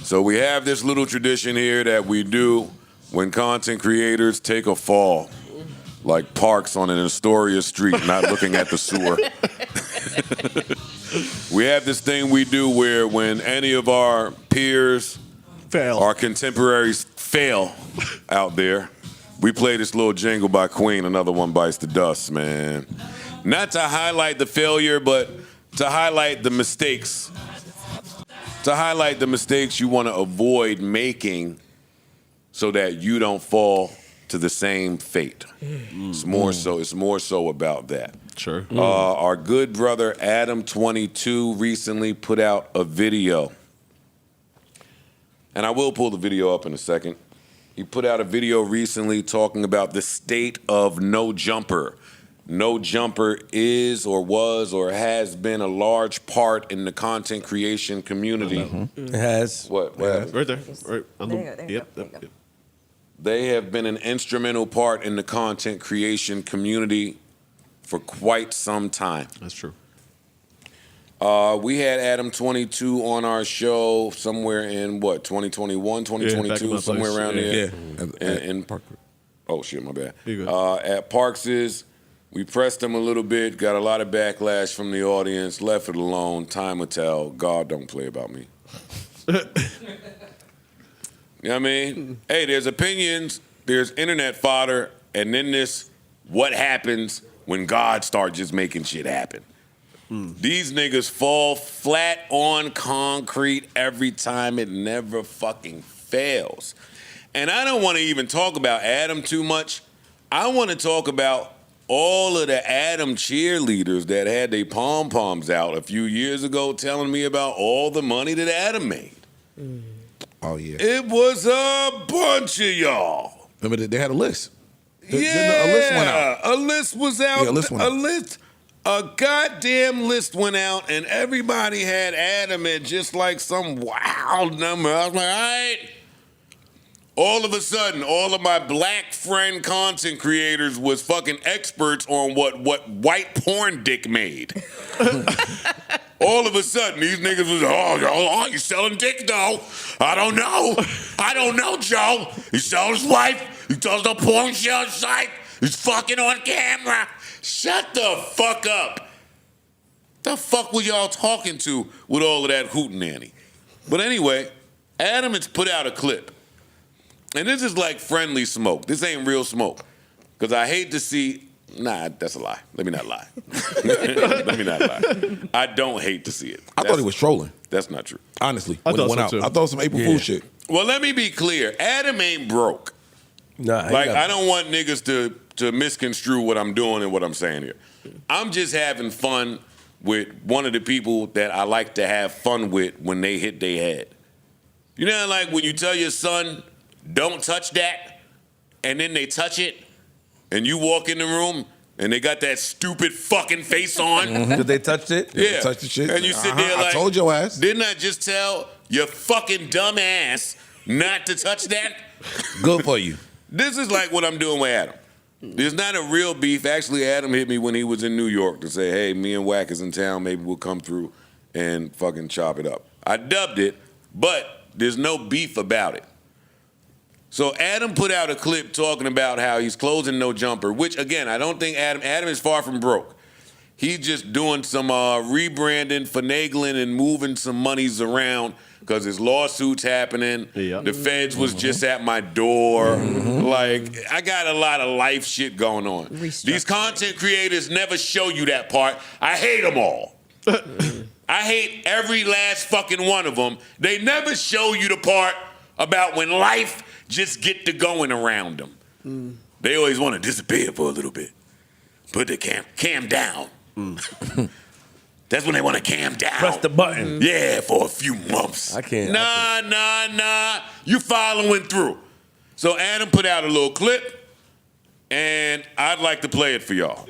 So we have this little tradition here that we do when content creators take a fall, like Parks on an Astoria street, not looking at the sewer. We have this thing we do where when any of our peers, our contemporaries fail out there, we play this little jingle by Queen, Another One Bites the Dust, man. Not to highlight the failure, but to highlight the mistakes. To highlight the mistakes you want to avoid making so that you don't fall to the same fate. It's more so about that. Sure. Our good brother Adam22 recently put out a video. And I will pull the video up in a second. He put out a video recently talking about the state of No Jumper. No Jumper is or was or has been a large part in the content creation community. It has. What? Right there. Right. There you go. Yep. They have been an instrumental part in the content creation community for quite some time. That's true. We had Adam22 on our show somewhere in, 2021, 2022, somewhere around there. Yeah. Oh, shit, my bad. You go. At Parks's, we pressed him a little bit, got a lot of backlash from the audience, left it alone. Time will tell. God don't play about me. You know what I mean? Hey, there's opinions, there's internet fodder, and then this what happens when God starts just making shit happen. These niggas fall flat on concrete every time. It never fucking fails. And I don't want to even talk about Adam too much. I want to talk about all of the Adam cheerleaders that had their pom-poms out a few years ago telling me about all the money that Adam made. Oh, yeah. It was a bunch of y'all. Remember, they had a list. A list went out. A list was out. Yeah, a list went out. A goddamn list went out, and everybody had Adam at just like some wild number. I was like, all right. All of a sudden, all of my black friend content creators was fucking experts on what white porn dick made. All of a sudden, these niggas was, oh, you selling dick though? I don't know, Joe. He sells his wife. He does the porn show site. He's fucking on camera. Shut the fuck up. The fuck was y'all talking to with all of that hootenanny? But anyway, Adam has put out a clip. And this is like friendly smoke. This ain't real smoke. Because I hate to see... Nah, that's a lie. Let me not lie. Let me not lie. I don't hate to see it. I thought he was trolling. That's not true. Honestly, I when it thought went so out. too. I thought it was some April Fool shit. Well, let me be clear. Adam ain't broke. Nah, Like, I don't want niggas to misconstrue what I'm doing and what I'm saying here. I'm just having fun with one of the people that I like to have fun with when they hit their head. You know, like when you tell your son, don't touch that, and then they touch it, and you walk in the room, and they got that stupid fucking face on. Because they touched it? Yeah. They touched the shit? And you sit there like, I told your ass. Didn't I just tell your fucking dumb ass not to touch that? Good for you. This is like what I'm doing with Adam. There's not a real beef. Actually, Adam hit me when he was in New York to say, hey, me and Wack is in town. Maybe we'll come through and fucking chop it up. I dubbed it, but there's no beef about it. So Adam put out a clip talking about how he's closing No Jumper, which, again, I don't think Adam is far from broke. He's just doing some rebranding, finagling, and moving some monies around because his lawsuit's happening. Yeah. The feds was just at my door. Like, I got a lot of life shit going on. These content creators never show you that part. I hate them all. I hate every last fucking one of them. They never show you the part about when life just get to going around them. They always want to disappear for a little bit. Put the cam down. That's when they want to cam down. Press the button. Yeah, for a few months. I can't. Nah. You following through. So Adam put out a little clip, and I'd like to play it for y'all.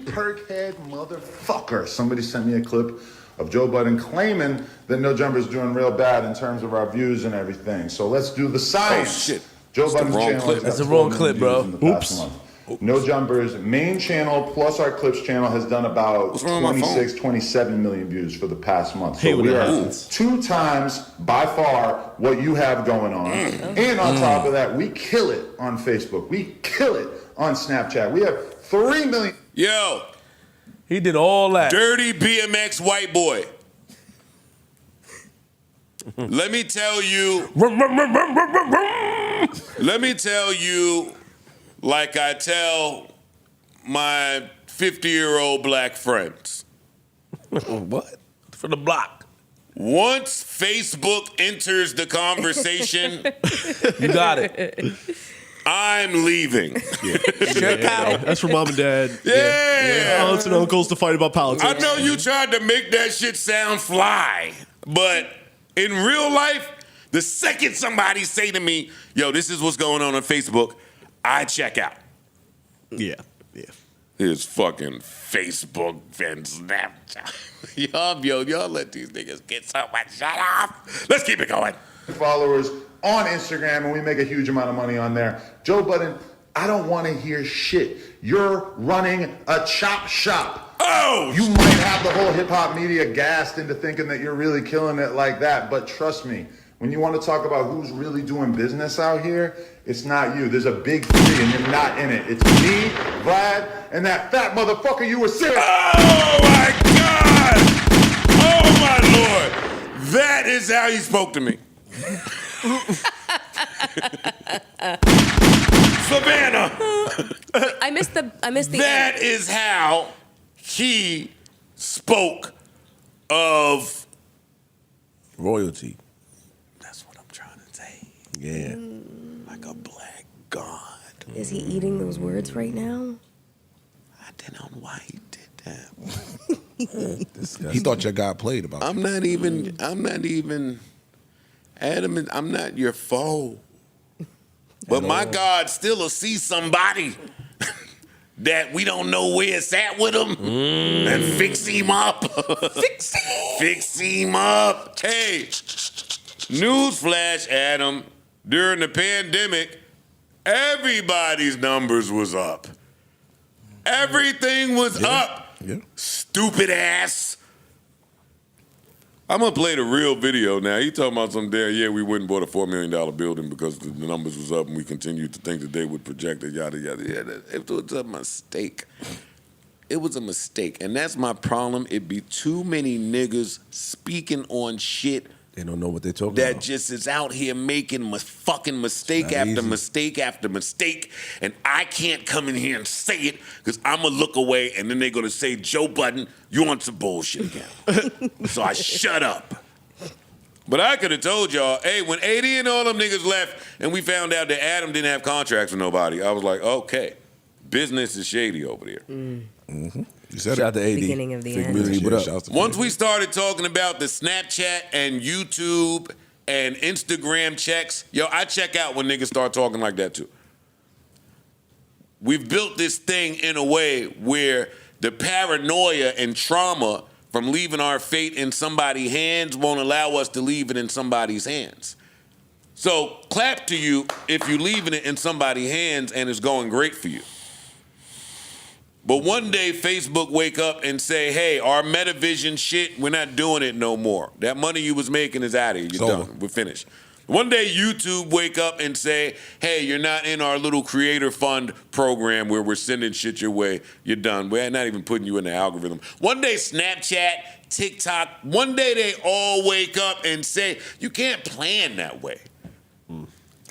Perkhead motherfucker. Somebody sent me a clip of Joe Budden claiming that No Jumper's doing real bad in terms of our views and everything. So let's do the science. Oh, shit. Joe That's the Budden's wrong channel clip. has got That's the wrong 12 clip, million bro. views in the past Oops. month. No Jumper's main channel plus our Clips channel has done about 26, 27 million views for the past month. So we are 2 times by far what you have going on. And on top of that, we kill it on Facebook. We kill it on Snapchat. We have 3 million. Yo. He did all that. Dirty BMX white boy. Let me tell you. Let me tell you, like I tell my 50-year-old black friends. What? For the block. Once Facebook enters the conversation, You got it. I'm leaving. Check out. That's for mom and dad. Yeah. Aunts and uncles to fight about politics. I know you tried to make that shit sound fly, but in real life, the second somebody say to me, yo, this is what's going on Facebook, I check out. Yeah. His fucking Facebook and Snapchat. Y'all let these niggas get so much shut off. Let's keep it going. Followers on Instagram, and we make a huge amount of money on there. Joe Budden, I don't want to hear shit. You're running a chop shop. Oh! You might have the whole hip-hop media gassed into thinking that you're really killing it like that, but trust me, when you want to talk about who's really doing business out here, it's not you. There's a big 3 and you're not in it. It's me, Vlad, and that fat motherfucker you were saying. Oh my God! Oh my Lord! That is how he spoke to me. Savannah. I missed the That end. is how he spoke of Royalty. That's what I'm trying to say. Yeah. Like a black god. Is he eating those words right now? I don't know why he did that. He thought your guy played about I'm not even Adam, I'm not your foe. But my God still will see somebody that we don't know where it's at with him and fix him up. Fix him up. Hey, newsflash, Adam, during the pandemic, everybody's numbers was up. Everything was up. Yeah. Stupid ass. I'm gonna play the real video now. He talking about some damn, we went and bought a $4 million building because the numbers was up and we continued to think that they would project it, yada, yada. Yeah, it was a mistake. It was a mistake. And that's my problem. It be too many niggas speaking on shit They don't know what they're talking that about. just is out here making fucking mistake Not after easy. mistake after mistake, and I can't come in here and say it because I'm gonna look away, and then they're gonna say, Joe Budden, you on some bullshit again. So I shut up. But I could have told y'all, hey, when 80 and all them niggas left, and we found out that Adam didn't have contracts with nobody, I was like, okay, business is shady over there. You said Shout out to AD. Beginning of the Fig end. Millie, what up? Once we started talking about the Snapchat and YouTube and Instagram checks, yo, I check out when niggas start talking like that too. We've built this thing in a way where the paranoia and trauma from leaving our fate in somebody's hands won't allow us to leave it in somebody's hands. So clap to you if you're leaving it in somebody's hands and it's going great for you. But one day Facebook wake up and say, hey, our Metavision shit, we're not doing it no more. That money you was making is out of here. You're It's over. done. We're finished. One day YouTube wake up and say, hey, you're not in our little creator fund program where we're sending shit your way. You're done. We're not even putting you in the algorithm. One day Snapchat, TikTok, one day they all wake up and say, you can't plan that way.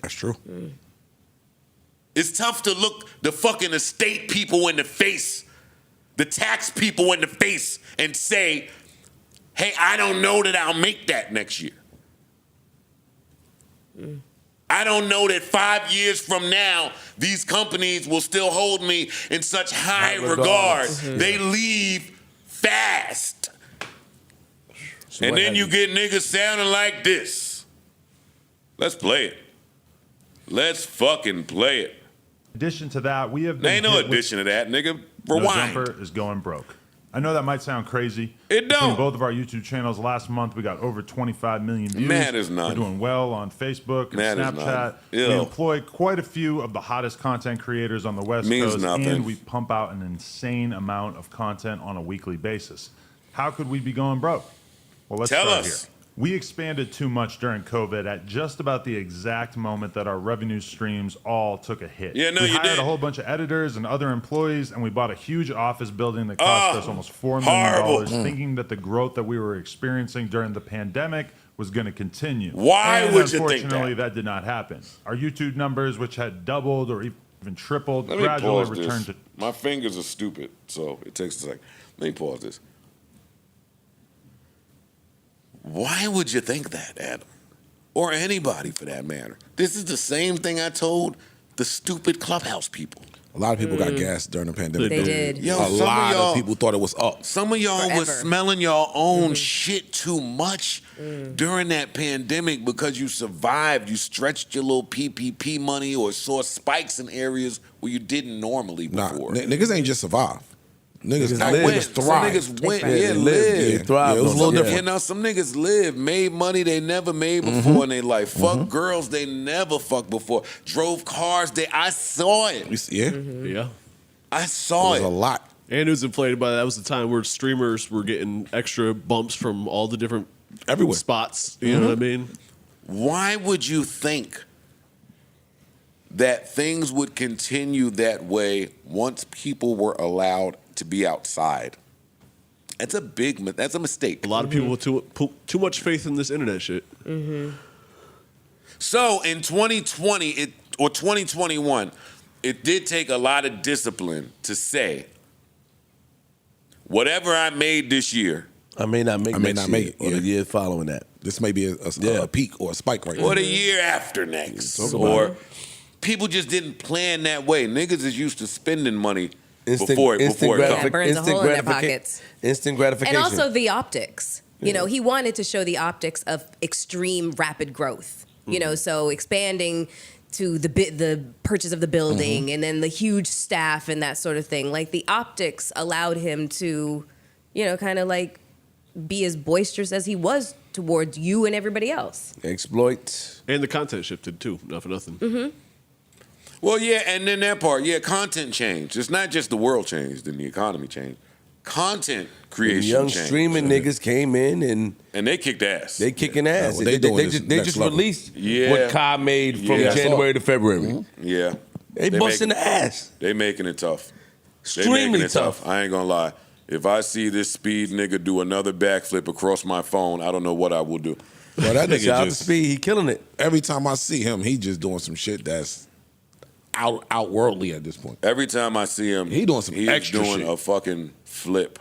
That's true. It's tough to look the fucking estate people in the face, the tax people in the face, and say, hey, I don't know that I'll make that next year. I don't know that 5 years from now, these companies will still hold me in such high regard. They leave fast. So And what then you happened? get niggas sounding like this. Let's play it. Let's fucking play it. In addition to that, we have There been ain't no hit with- addition to that, nigga. No Rewind. Jumper is going broke. I know that might sound crazy. It Between don't. both of our YouTube channels last month, we got over 25 million views. Matters none. We're doing well on Facebook and Matters Snapchat. none. We Ew. employ quite a few of the hottest content creators on the West Means Coast, nothing. and we pump out an insane amount of content on a weekly basis. How could we be going broke? Well, let's Tell start us. here. We expanded too much during COVID at just about the exact moment that our revenue streams all took a hit. Yeah, no, we you hired did. a whole bunch of editors and other employees, and we bought a huge office building that cost us almost $4 million, horrible. thinking that the growth that we were experiencing during the pandemic was going to continue. Why And would you think unfortunately, that? that did not happen. Our YouTube numbers, which had doubled or even tripled, Let me gradually pause returned this. to. My fingers are stupid, so it takes a second. Let me pause this. Why would you think that, Adam? Or anybody for that matter? This is the same thing I told the stupid Clubhouse people. A lot of people got gassed during the pandemic. They did. Yo, A some lot of y'all, of people thought it was up. Some of y'all was Forever. smelling your own shit too much during that pandemic because you survived. You stretched your little PPP money or saw spikes in areas where you didn't normally Nah, before. niggas ain't just survive. Niggas, I niggas went. Some thrive. niggas went. Yeah, Yeah, they lived. Yeah, Yeah, thrive. It was a little different. You know, some niggas lived, made money they never made before in their life. Fuck girls they never fucked before. Drove cars I saw it. Yeah, Yeah. I it saw was it. a lot. And it was inflated by that was the time where streamers were getting extra bumps from all the different Everywhere. spots. You know what I mean? Why would you think that things would continue that way once people were allowed to be outside? That's a mistake. A lot of people with too much faith in this internet shit. So in 2020 or 2021, it did take a lot of discipline to say, whatever I made this year, I may not make it, or yeah. the year following that. This may be a peak or a spike right or now. the year after next, Talk about or it. people just didn't plan that way. Niggas is used to spending money before it comes. Yeah, burns a hole in their pockets. Instant gratification. And also the optics. You know, he wanted to show the optics of extreme rapid growth. You know, so expanding to the purchase of the building and then the huge staff and that sort of thing. Like the optics allowed him to, you know, kind of like be as boisterous as he was towards you and everybody else. exploit. And the content shifted too, not for nothing. Well, yeah, and then that part, yeah, content changed. It's not just the world changed and the economy changed. Content creation Young changed. streaming niggas came in and And they kicked ass. they kicking ass. what they doing is they next just level. released Yeah. what Kai made from Yeah, I saw January to February. Yeah. They busting the ass. They making it tough. They Extremely making it tough. I ain't gonna lie. If I see this speed nigga do another backflip across my phone, I don't know what I will do. Well, that nigga Shout out to just Speed, he killing it. every time I see him, he just doing some shit that's outworldly at this point. Every time I see him, He doing some he's extra doing shit. a fucking flip.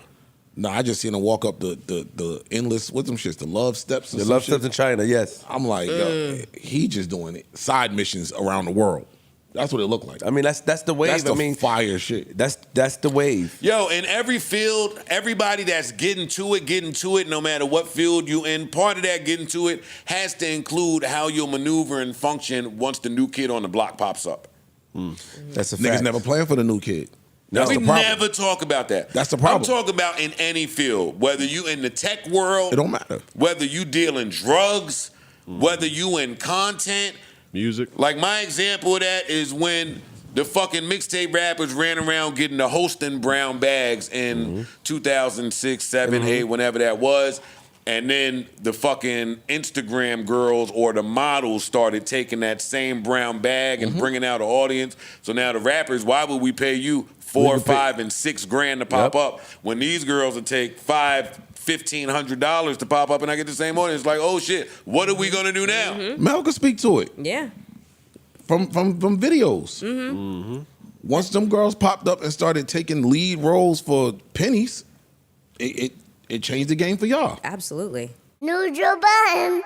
No, I just seen him walk up the endless with them shits, the love steps. or The some love shit. steps in China, yes. I'm like, yo, he just doing it. Side missions around the world. That's what it looked like. I mean, that's the wave. That's the I mean, fire shit. that's the wave. Yo, in every field, everybody that's getting to it, no matter what field you in, part of that getting to it has to include how you'll maneuver and function once the new kid on the block pops up. That's a Niggas fact. never playing for the new kid. That's we the problem. never talk about that. That's the problem. I'm talking about in any field, whether you in the tech world, It don't matter. whether you dealing drugs, whether you in content. Music. Like my example of that is when the fucking mixtape rappers ran around getting the Holston brown bags in 2006, 7, 8, whenever that was. And then the fucking Instagram girls or the models started taking that same brown bag and bringing out an audience. So now the rappers, why would we pay you $4, $5, and $6 grand to pop up when these girls would take $1,500 to pop up and I get the same audience? Like, oh shit, what are we gonna do now? Mel can speak to it Yeah. from videos. Once them girls popped up and started taking lead roles for pennies, it changed the game for y'all. Absolutely. Neutral button.